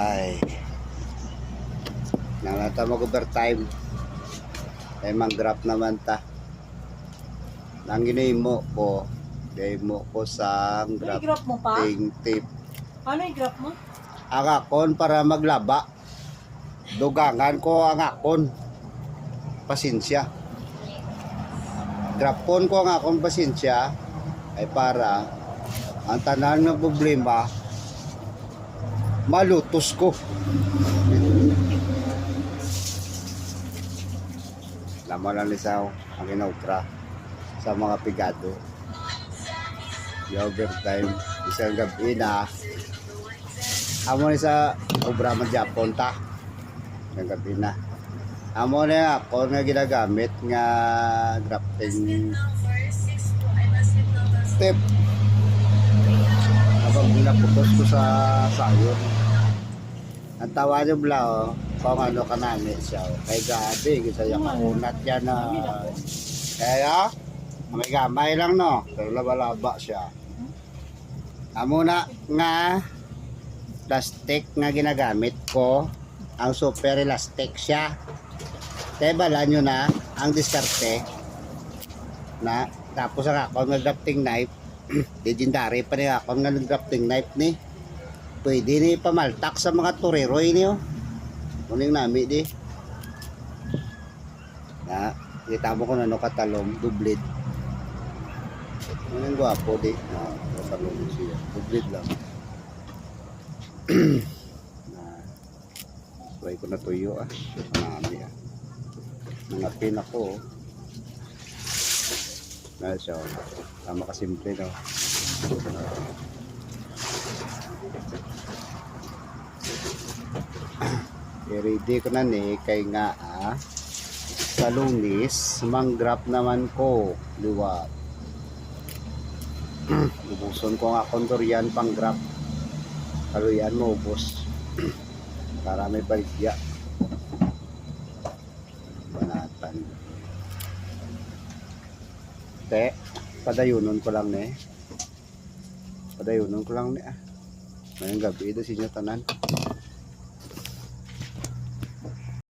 Ay. Nangata mag-overtime. Ay mang-graph naman ta. Nang ginimo ko, mo ko sa i-graph mo pa? grafting tape. Ano i-graph mo? Ang akon para maglaba. Dugangan ko ang akon. Pasensya. Grapon ko ang akon pasensya ay para ang tanan ng problema malutos ko. Laman lang lisaw ang inaukra sa mga pigado. Yung overtime isang gabi na amo ni sa obra man Japon ta isang gabi na amo na ako nga ginagamit nga grafting tape habang ginaputos ko sa sayon ang tawa niyo bla kung ano kanami siya kay gabi kasi yung kaunat yan na kaya may gamay lang no pero laba-laba siya amo na nga plastic nga ginagamit ko ang super elastic siya kaya bala nyo na ang diskarte na tapos ang ako ng grafting knife legendary pa rin ako ng grafting knife ni pwede ni pamaltak sa mga tureroy niyo kuning nami di na kita mo ko na no katalom dublid ang gwapo di katalom siya dublid lang try ko na tuyo marami nangapin ako na siya tama kasimple no i-ready ko na ni kay nga sa Lunis mang-graph naman ko liwat ubuson ko nga kondoryan pang graph kaluyan mo ubos para may baligya banatan te padayunon ko lang ni ngayong gabi ito sinyo tanan